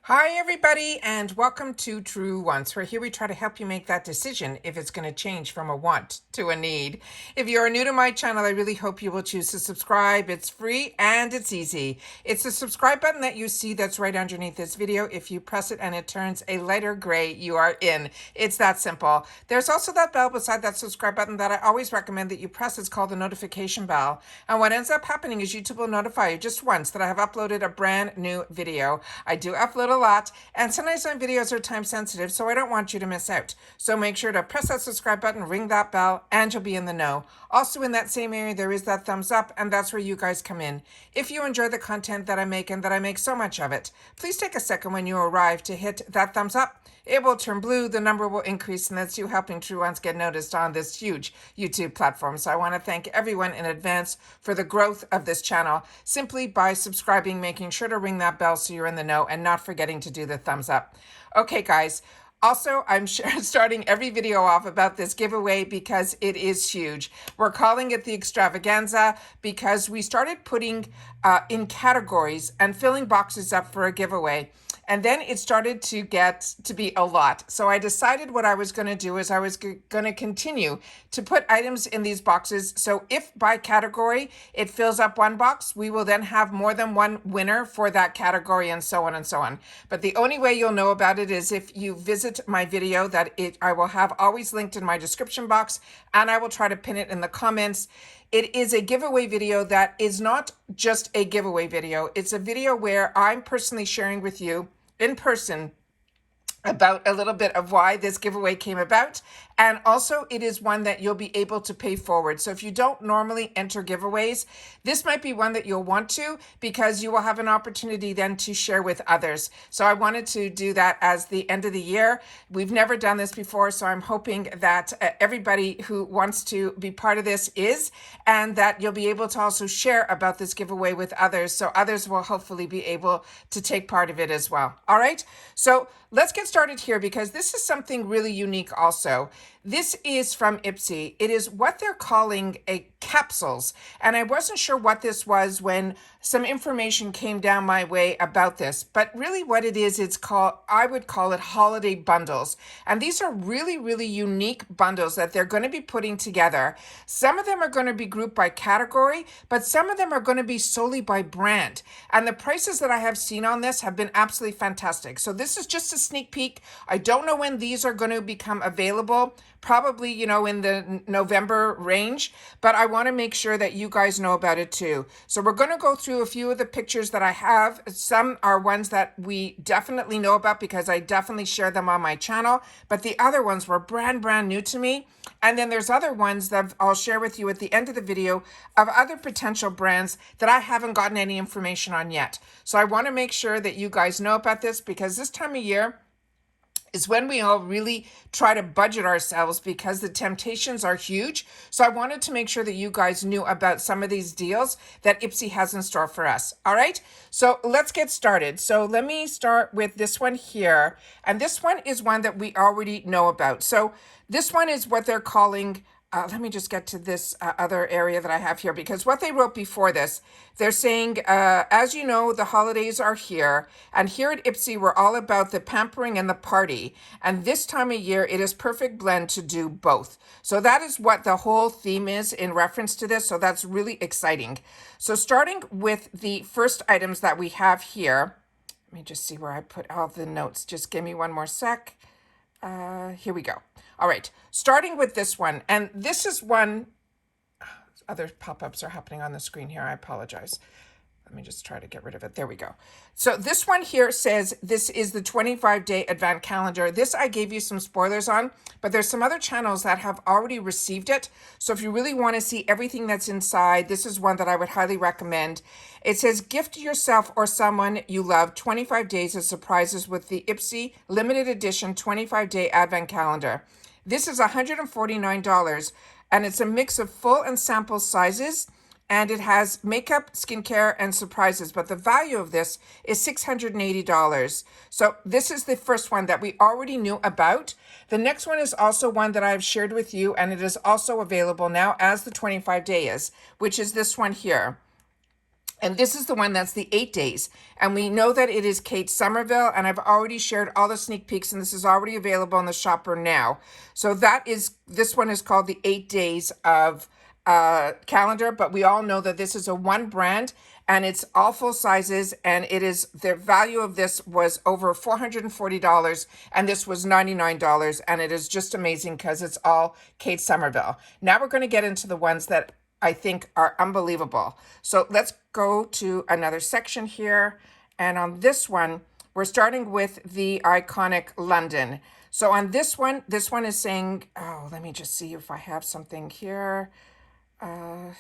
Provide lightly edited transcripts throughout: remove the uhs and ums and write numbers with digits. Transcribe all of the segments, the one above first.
Hi, everybody, and welcome to True Wants, where here we try to help you make that decision if it's going to change from a want to a need. If you are new to my channel, I really hope you will choose to subscribe. It's free and it's easy. It's the subscribe button that you see that's right underneath this video. If you press it and it turns a lighter gray, you are in. It's that simple. There's also that bell beside that subscribe button that I always recommend that you press. It's called the notification bell. And what ends up happening is YouTube will notify you just once that I have uploaded a brand new video. I do upload a lot, and sometimes my videos are time sensitive, so I don't want you to miss out. So make sure to press that subscribe button, ring that bell, and you'll be in the know. Also in that same area, there is that thumbs up, and that's where you guys come in. If you enjoy the content that I make and that I make so much of it, please take a second when you arrive to hit that thumbs up. It will turn blue, the number will increase, and that's you helping True Ones get noticed on this huge YouTube platform. So I want to thank everyone in advance for the growth of this channel simply by subscribing, making sure to ring that bell so you're in the know, and not forgetting to do the thumbs up. Okay, guys. Also, I'm starting every video off about this giveaway because it is huge. We're calling it the extravaganza because we started putting in categories and filling boxes up for a giveaway. And then it started to get to be a lot. So I decided what I was going to do is I was going to continue to put items in these boxes. So if by category it fills up one box, we will then have more than one winner for that category, and so on and so on. But the only way you'll know about it is if you visit my video that I will have always linked in my description box, and I will try to pin it in the comments. It is a giveaway video that is not just a giveaway video. It's a video where I'm personally sharing with you in person about a little bit of why this giveaway came about. And also it is one that you'll be able to pay forward. So if you don't normally enter giveaways, this might be one that you'll want to, because you will have an opportunity then to share with others. So I wanted to do that as the end of the year. We've never done this before, so I'm hoping that everybody who wants to be part of this is, and that you'll be able to also share about this giveaway with others, so others will hopefully be able to take part of it as well. All right, so let's get started here, because this is something really unique also. This is from IPSY. It is what they're calling a capsules. And I wasn't sure what this was when some information came down my way about this. But really what it is, I would call it holiday bundles. And these are really, really unique bundles that they're going to be putting together. Some of them are going to be grouped by category, but some of them are going to be solely by brand. And the prices that I have seen on this have been absolutely fantastic. So this is just a sneak peek. I don't know when these are going to become available. Probably, in the November range, but I want to make sure that you guys know about it too. So we're going to go through a few of the pictures that I have. Some are ones that we definitely know about because I definitely share them on my channel, but the other ones were brand new to me. And then there's other ones that I'll share with you at the end of the video of other potential brands that I haven't gotten any information on yet. So I want to make sure that you guys know about this, because this time of year is when we all really try to budget ourselves, because the temptations are huge. So I wanted to make sure that you guys knew about some of these deals that IPSY has in store for us. All right, so let's get started. So let me start with this one here. And this one is one that we already know about. So this one is what they're calling let me just get to this other area that I have here, because what they wrote before this, they're saying, as you know, the holidays are here, and here at IPSY, we're all about the pampering and the party. And this time of year, it is perfect blend to do both. So that is what the whole theme is in reference to this. So that's really exciting. So starting with the first items that we have here, let me just see where I put all the notes. Just give me one more sec. Here we go. All right, starting with this one. And this is one, other pop-ups are happening on the screen here. I apologize. Let me just try to get rid of it. There we go. So this one here says this is the 25-day advent calendar. This I gave you some spoilers on, but there's some other channels that have already received it. So if you really want to see everything that's inside, this is one that I would highly recommend. It says, gift yourself or someone you love 25 days of surprises with the IPSY limited edition 25-day advent calendar. This is $149, and it's a mix of full and sample sizes, and it has makeup, skincare, and surprises. But the value of this is $680. So this is the first one that we already knew about. The next one is also one that I've shared with you, and it is also available now as the 25-day is, which is this one here. And this is the one that's the 8 days. And we know that it is Kate Somerville, and I've already shared all the sneak peeks, and this is already available on the shopper now. So this one is called the 8 days of calendar, but we all know that this is a one brand and it's all full sizes, and the value of this was over $440 and this was $99, and it is just amazing because it's all Kate Somerville. Now we're going to get into the ones that I think are unbelievable. So let's go to another section here. And on this one, we're starting with the iconic London. So on this one is saying, oh, let me just see if I have something here.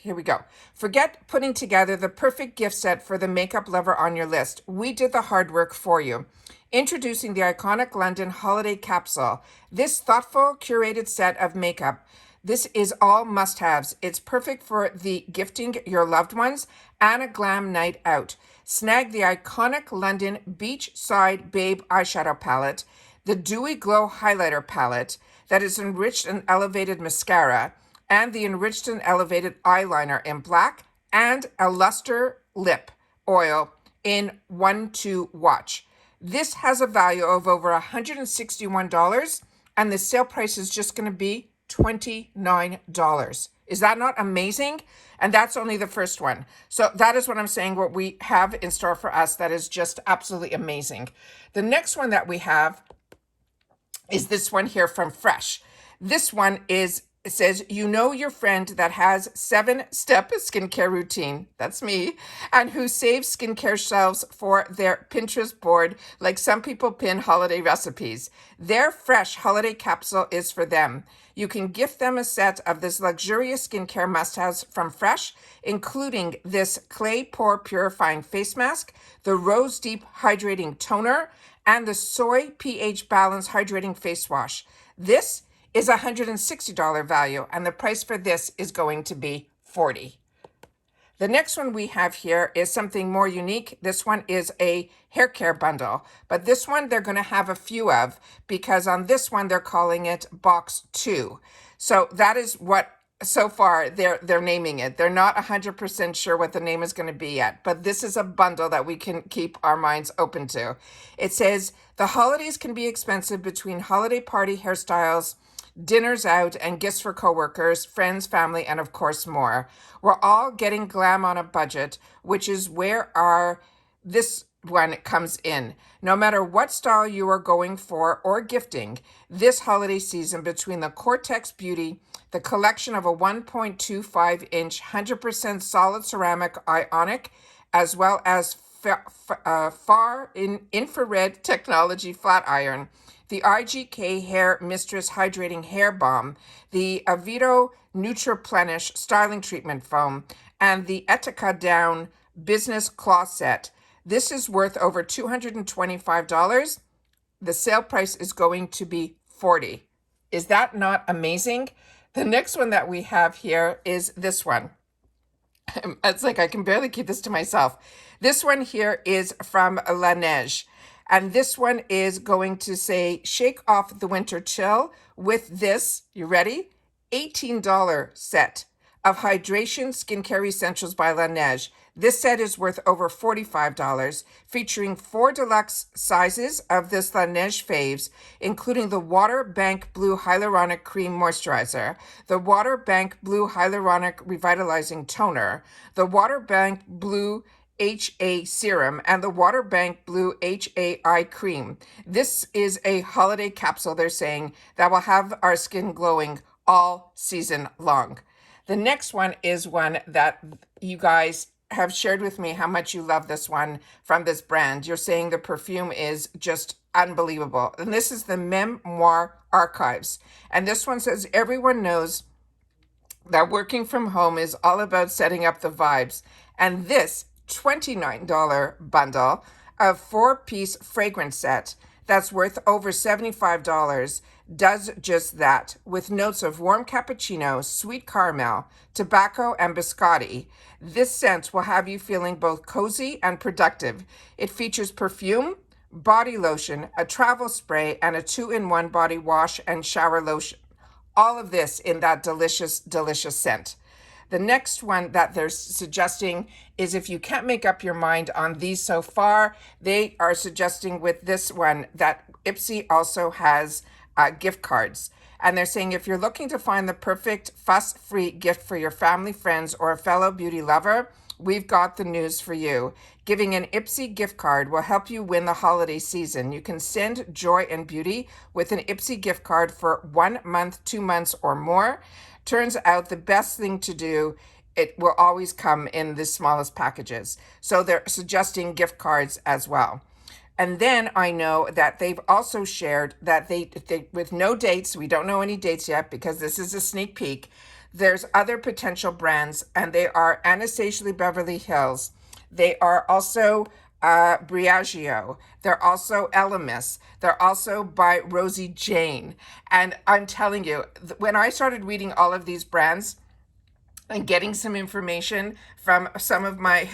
Here we go. Forget putting together the perfect gift set for the makeup lover on your list. We did the hard work for you. Introducing the iconic London Holiday Capsule. This thoughtful, curated set of makeup. This is all must-haves. It's perfect for the gifting your loved ones and a glam night out. Snag the iconic London Beachside Babe eyeshadow palette, the Dewy Glow highlighter palette that is enriched and elevated mascara, and the enriched and elevated eyeliner in black, and a luster lip oil in 1-2 watch. This has a value of over $161, and the sale price is just going to be $29. Is that not amazing? And that's only the first one. So that is what I'm saying, what we have in store for us that is just absolutely amazing. The next one that we have is this one here from Fresh. This one it says, you know your friend that has 7-step skincare routine, that's me, and who saves skincare shelves for their Pinterest board like some people pin holiday recipes. Their Fresh holiday capsule is for them. You can gift them a set of this luxurious skincare must-haves from Fresh, including this clay pore purifying face mask, the Rose Deep hydrating toner, and the soy pH balance hydrating face wash. This is a $160 value, and the price for this is going to be $40. The next one we have here is something more unique. This one is a hair care bundle, but this one they're going to have a few of, because on this one they're calling it box 2. So that is what so far they're naming it. They're not 100% sure what the name is going to be yet, but this is a bundle that we can keep our minds open to. It says the holidays can be expensive between holiday party hairstyles, dinners out, and gifts for coworkers, friends, family, and of course more. We're all getting glam on a budget, which is where this one comes in. No matter what style you are going for or gifting this holiday season, between the Cortex Beauty, the collection of a 1.25-inch 100% solid ceramic ionic, as well as far infrared technology flat iron, the IGK Hair Mistress Hydrating Hair Balm, the Avito Nutriplenish Styling Treatment Foam, and the Etika Down Business Cloth Set. This is worth over $225. The sale price is going to be $40. Is that not amazing? The next one that we have here is this one. It's like I can barely keep this to myself. This one here is from Laneige. And this one is going to say, shake off the winter chill with this, you ready? $18 set of hydration skincare essentials by Laneige. This set is worth over $45, featuring 4 deluxe sizes of this Laneige faves, including the Water Bank Blue Hyaluronic Cream Moisturizer, the Water Bank Blue Hyaluronic Revitalizing Toner, the Water Bank Blue HA Serum, and the Water Bank Blue HAI Cream. This is a holiday capsule, they're saying, that will have our skin glowing all season long. The next one is one that you guys have shared with me how much you love this one from this brand. You're saying the perfume is just unbelievable. And this is the Memoir Archives. And this one says, everyone knows that working from home is all about setting up the vibes. And this $29 bundle of 4-piece fragrance set that's worth over $75 does just that, with notes of warm cappuccino, sweet caramel, tobacco, and biscotti. This scent will have you feeling both cozy and productive. It features perfume, body lotion, a travel spray, and a 2-in-1 body wash and shower lotion. All of this in that delicious, delicious scent. The next one that they're suggesting is, if you can't make up your mind on these so far, they are suggesting with this one that IPSY also has gift cards. And they're saying, if you're looking to find the perfect fuss-free gift for your family, friends, or a fellow beauty lover, we've got the news for you. Giving an IPSY gift card will help you win the holiday season. You can send joy and beauty with an IPSY gift card for 1 month, 2 months, or more. Turns out the best thing to do, it will always come in the smallest packages. So they're suggesting gift cards as well. And then I know that they've also shared that they with no dates, we don't know any dates yet because this is a sneak peek. There's other potential brands, and they are Anastasia Beverly Hills. They are also Briagio. They're also Elemis. They're also by Rosie Jane. And I'm telling you, when I started reading all of these brands and getting some information from some of my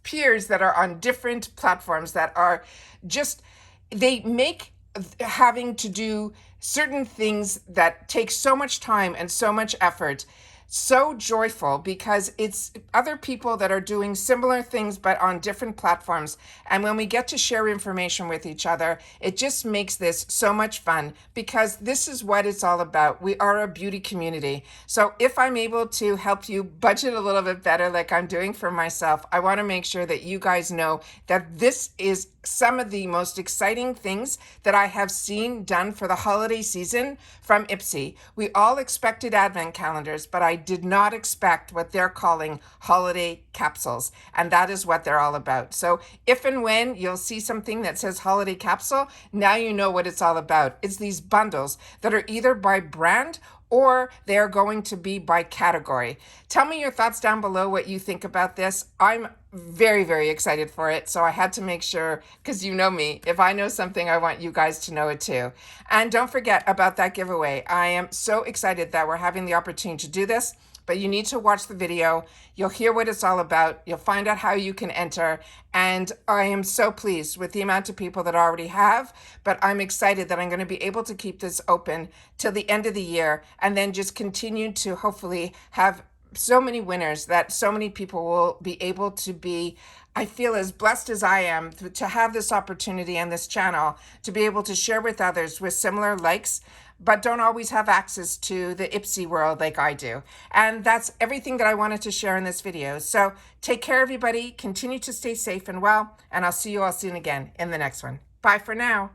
peers that are on different platforms that are just, they make having to do certain things that take so much time and so much effort so joyful, because it's other people that are doing similar things but on different platforms. And when we get to share information with each other, it just makes this so much fun, because this is what it's all about. We are a beauty community. So if I'm able to help you budget a little bit better like I'm doing for myself, I want to make sure that you guys know that this is some of the most exciting things that I have seen done for the holiday season from IPSY. We all expected advent calendars, but I did not expect what they're calling holiday capsules. And that is what they're all about. So if and when you'll see something that says holiday capsule, now you know what it's all about. It's these bundles that are either by brand or they're going to be by category. Tell me your thoughts down below, what you think about this. I'm very, very excited for it. So I had to make sure, because you know me, if I know something, I want you guys to know it too. And don't forget about that giveaway. I am so excited that we're having the opportunity to do this, but you need to watch the video. You'll hear what it's all about. You'll find out how you can enter. And I am so pleased with the amount of people that already have, but I'm excited that I'm going to be able to keep this open till the end of the year, and then just continue to hopefully have so many winners that so many people will be able to be, I feel, as blessed as I am to have this opportunity and this channel to be able to share with others with similar likes, but don't always have access to the IPSY world like I do. And that's everything that I wanted to share in this video. So take care, everybody. Continue to stay safe and well, and I'll see you all soon again in the next one. Bye for now.